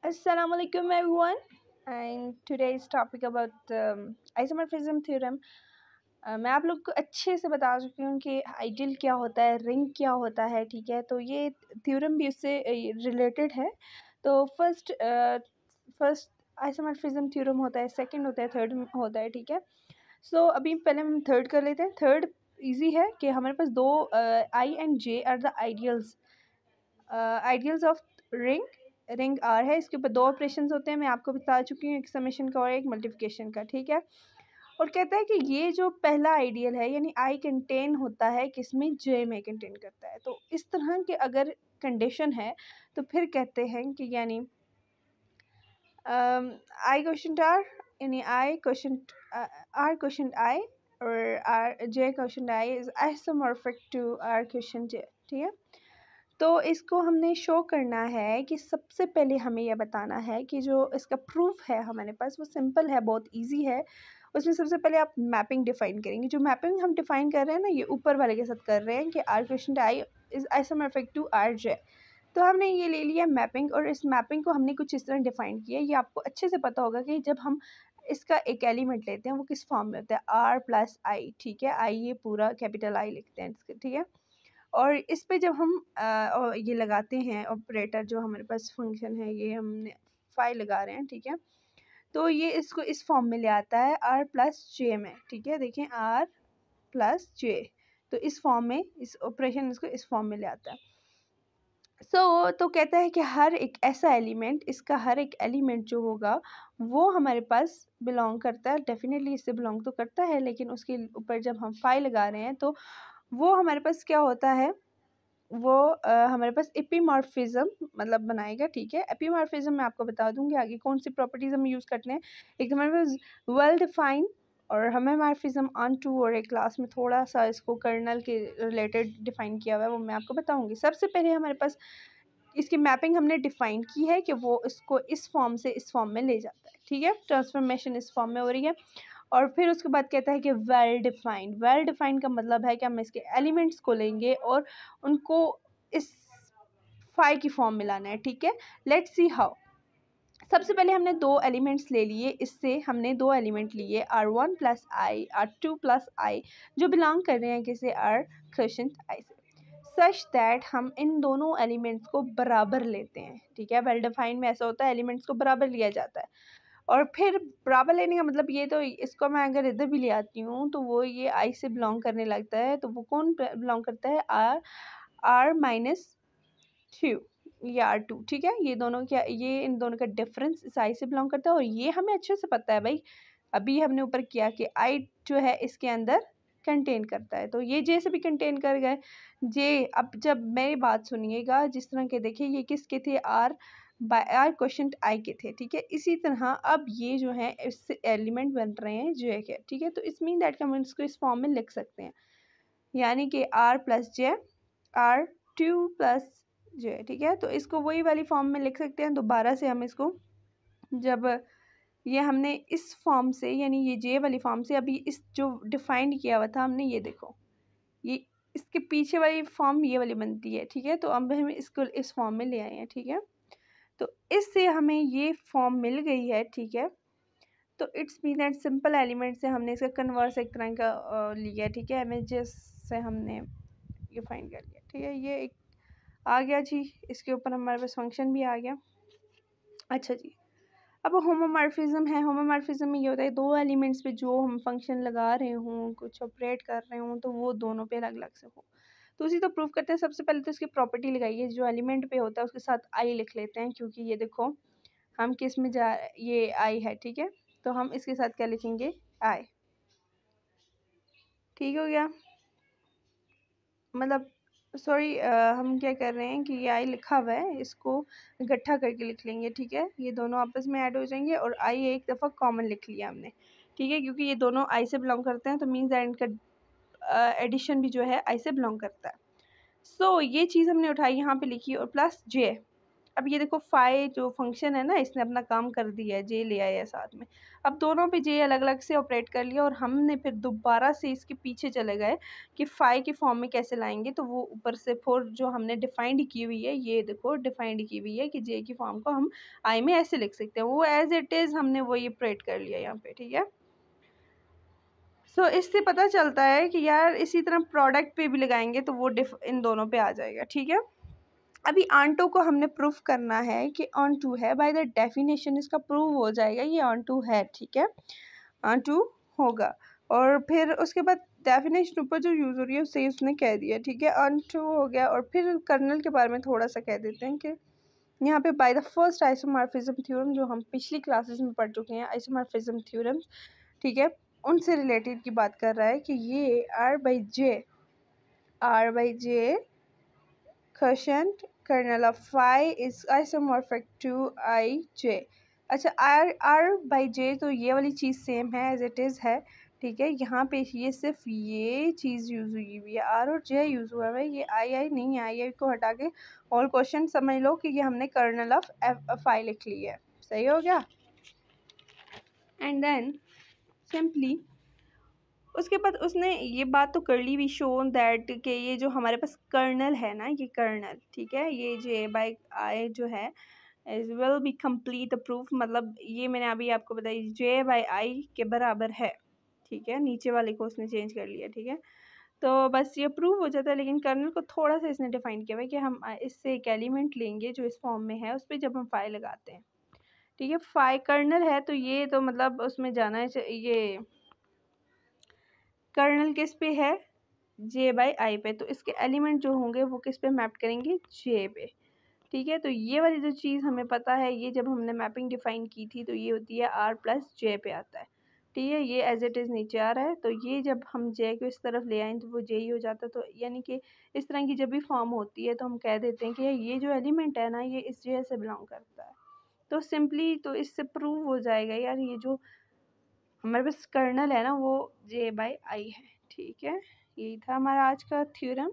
Assalamualaikum everyone, and today's topic about isomorphism theorem. मैं आप लोग को अच्छे से बता चुकी हूँ कि आइडियल क्या होता है, रिंग क्या होता है, ठीक है। तो ये थ्योरम भी उससे रिलेटेड है। तो फर्स्ट आइसोमॉर्फिज्म थ्योरम होता है, सेकंड होता है, थर्ड होता है, ठीक है। सो अभी पहले हम थर्ड कर लेते हैं। थर्ड इजी है कि हमारे पास दो I and J are the ideals of ring. Ring R है, इसके ऊपर दो ऑपरेशंस होते हैं, मैं आपको बता चुकी हूँ, एक समेशन का और एक मल्टीप्लिकेशन का, ठीक है। और कहता है कि ये जो पहला आइडियल है यानी आई कंटेन होता है किसमें, जे में कंटेन करता है। तो इस तरह के अगर कंडीशन है तो फिर कहते हैं कि यानी आई क्वेश्चन आर यानी I quotient R quotient I और R J quotient I is isomorphic to R quotient J, ठीक है। तो इसको हमने शो करना है कि सबसे पहले हमें यह बताना है कि जो इसका प्रूफ है हमारे पास वो सिंपल है, बहुत इजी है। उसमें सबसे पहले आप मैपिंग डिफाइन करेंगे। जो मैपिंग हम डिफाइन कर रहे हैं ना, ये ऊपर वाले के साथ कर रहे हैं कि R quotient I is isomorphic to R J. तो हमने ये ले लिया मैपिंग, और इस मैपिंग को हमने कुछ इस तरह डिफाइन किया। ये आपको अच्छे से पता होगा कि जब हम इसका एक एलिमेंट लेते हैं वो किस फॉर्म में होता है, आर प्लस आई, ठीक है। आई ये पूरा कैपिटल आई लिखते हैं इसके, ठीक है। और इस पे जब हम ये लगाते हैं ऑपरेटर, जो हमारे पास फंक्शन है, ये हमने फाइल लगा रहे हैं, ठीक है। तो ये इसको इस फॉर्म में ले आता है आर प्लस जे में, ठीक है। देखें आर प्लस जे, तो इस फॉर्म में, इस ऑपरेशन इसको इस फॉर्म में ले आता है। तो कहता है कि हर एक ऐसा एलिमेंट, इसका हर एक एलिमेंट जो होगा वो हमारे पास बिलोंग करता है, डेफिनेटली इससे बिलोंग तो करता है, लेकिन उसके ऊपर जब हम फाइल लगा रहे हैं तो वो हमारे पास क्या होता है, वो हमारे पास एपीमॉर्फिज्म मतलब बनाएगा, ठीक है। एपीमॉर्फिज्म मैं आपको बता दूंगी आगे कौन सी प्रॉपर्टीज हम यूज़ करते हैं। एक हमारे पास वेल डिफाइन और होमोमॉर्फिज्म ऑन टू, और एक क्लास में थोड़ा सा इसको कर्नल के रिलेटेड डिफाइन किया हुआ है, वो मैं आपको बताऊंगी। सबसे पहले हमारे पास इसकी मैपिंग हमने डिफाइन की है कि वो इसको इस फॉर्म से इस फॉर्म में ले जाता है, ठीक है। ट्रांसफॉर्मेशन इस फॉर्म में हो रही है। और फिर उसके बाद कहता है कि वेल डिफाइंड। वेल डिफाइंड का मतलब है कि हम इसके एलिमेंट्स को लेंगे और उनको इस फाई की फॉर्म में लाना है, ठीक है। Let's see how. सबसे पहले हमने दो एलिमेंट्स ले लिए, इससे हमने दो एलिमेंट लिए R one plus I, R two plus I, जो बिलोंग कर रहे हैं किसे, आर क्वेश्चन आई से, सच दैट हम इन दोनों एलिमेंट्स को बराबर लेते हैं, ठीक है। वेल डिफाइंड में ऐसा होता है, एलिमेंट्स को बराबर लिया जाता है। और फिर बराबर लेने का मतलब ये, तो इसको मैं अगर इधर भी ले आती हूँ तो वो ये आई से बिलोंग करने लगता है, तो वो कौन बिलोंग करता है, आर, आर माइनस टू या आर टू, ठीक है। ये दोनों क्या, ये इन दोनों का डिफरेंस इस आई से बिलोंग करता है, और ये हमें अच्छे से पता है भाई, अभी हमने ऊपर किया कि आई जो है इसके अंदर कंटेन करता है, तो ये जे से भी कंटेन कर गए। जे, अब जब मेरी बात सुनिएगा, जिस तरह के देखिए ये किसके थे, R by R quotient I के थे, ठीक है। इसी तरह अब ये जो है इससे एलिमेंट बन रहे हैं जे के, ठीक है। तो इस मीन दैट हम इसको इस फॉर्म में लिख सकते हैं, यानी कि R plus J, R two plus J, ठीक है। तो इसको वही वाली फॉर्म में लिख सकते हैं। दोबारा से हम इसको, जब ये हमने इस फॉर्म से यानी ये जे वाली फॉर्म से अभी इस जो डिफाइंड किया हुआ था हमने, ये देखो, ये इसके पीछे वाली फॉर्म ये वाली बनती है, ठीक है। तो अब हम इसको इस फॉर्म में ले आए हैं, ठीक है। तो इससे हमें ये फॉर्म मिल गई है, ठीक है। तो it's mean that simple element से हमने इसका कन्वर्स एक तरह का लिया, ठीक है। इमेजेस से हमने ये फाइंड कर लिया, ठीक है। ये एक आ गया जी, इसके ऊपर हमारे पास फंक्शन भी आ गया। अच्छा जी, अब होमोमॉर्फिज्म है। होमोमॉर्फिज्म में ये होता है दो एलिमेंट्स पे जो हम फंक्शन लगा रहे हों, कुछ ऑपरेट कर रहे हों, तो वो दोनों पे अलग अलग से हो। तो उसी तो प्रूव करते हैं। सबसे पहले तो इसकी प्रॉपर्टी लगाइए, जो एलिमेंट पे होता है उसके साथ आई लिख लेते हैं, क्योंकि ये देखो हम किस में जा, ये आई है, ठीक है। तो हम इसके साथ क्या लिखेंगे, आई, ठीक हो गया। मतलब सॉरी, हम क्या कर रहे हैं कि ये आई लिखा हुआ है, इसको इकट्ठा करके लिख लेंगे, ठीक है। ये दोनों आपस में ऐड हो जाएंगे, और आई एक दफ़ा कॉमन लिख लिया हमने, ठीक है, क्योंकि ये दोनों आई से बिलोंग करते हैं, तो मीन्स दैट इनका एडिशन भी जो है आई से बिलोंग करता है। सो ये चीज़ हमने उठाई, यहाँ पे लिखी, और प्लस जे, अब ये देखो फाई जो फंक्शन है ना, इसने अपना काम कर दिया है, जे ले आया है साथ में। अब दोनों पे जे अलग अलग से ऑपरेट कर लिया और हमने फिर दोबारा से इसके पीछे चले गए कि फाई की फॉर्म में कैसे लाएंगे। तो वो ऊपर से फोर जो हमने डिफाइंड की हुई है, ये देखो डिफाइंड की हुई है कि जे की फॉर्म को हम आई में ऐसे लिख सकते हैं, वो एज इट इज़ हमने वही ऑपरेट कर लिया यहाँ पे, ठीक है। सो इससे पता चलता है कि यार इसी तरह प्रोडक्ट पे भी लगाएंगे तो वो इन दोनों पे आ जाएगा, ठीक है। अभी ऑन को हमने प्रूफ करना है कि ऑन टू है, बाय द डेफिनेशन इसका प्रूव हो जाएगा ये ऑन टू है, ठीक है, ऑन टू होगा। और फिर उसके बाद डेफिनेशन ऊपर जो यूज़ हो रही है उससे उसने कह दिया, ठीक है, ऑन टू हो गया। और फिर कर्नल के बारे में थोड़ा सा कह देते हैं कि यहाँ पे by the first isomorphism theorem, जो हम पिछली क्लासेस में पढ़ चुके हैं आइसोमॉर्फिज्म थ्योरम, ठीक है, उनसे रिलेटेड की बात कर रहा है कि ये R by J quotient kernel of phi is isomorphic to ij। अच्छा, r बाई जे तो ये वाली चीज़ सेम है, एज इट इज़ है, ठीक है। यहाँ पे ये सिर्फ ये चीज़ यूज़ हुई हुई है, आर और जे यूज़ हुआ है, ये आई नहीं है। आई को हटा के ऑल क्वेश्चन समझ लो कि ये हमने कर्नल ऑफ फाई लिख ली है, सही हो गया। एंड देन सिंपली उसके बाद उसने ये बात तो कर ली, भी शोन दैट कि ये जो हमारे पास कर्नल है ना, ये कर्नल, ठीक है, ये जे बाई आई जो है is will be complete proof, मतलब ये मैंने अभी आपको बताई जे बाई आई के बराबर है, ठीक है। नीचे वाले को उसने चेंज कर लिया, ठीक है। तो बस ये प्रूव हो जाता है, लेकिन कर्नल को थोड़ा सा इसने डिफाइन किया है कि हम इससे एक एलिमेंट लेंगे जो इस फॉर्म में है, उस पर जब हम फाई लगाते हैं, ठीक है। फाई कर्नल है तो ये तो मतलब उसमें जाना है, ये कर्नल किस पे है, जे बाई आई पे, तो इसके एलिमेंट जो होंगे वो किस पे मैप करेंगे, जे पे, ठीक है। तो ये वाली जो चीज़ हमें पता है, ये जब हमने मैपिंग डिफाइन की थी तो ये होती है आर प्लस जे पे आता है, ठीक है। ये एज इट इज़ नीचे आ रहा है, तो ये जब हम जे को इस तरफ ले आए तो वो जे ही हो जाता है। तो यानी कि इस तरह की जब भी फॉर्म होती है तो हम कह देते हैं कि ये जो एलिमेंट है ना, ये इस जे से बिलोंग करता है। तो सिंपली तो इससे प्रूव हो जाएगा यार, ये जो हमारे पास कर्नल है ना वो जे बाई आई है, ठीक है। यही था हमारा आज का थ्योरम।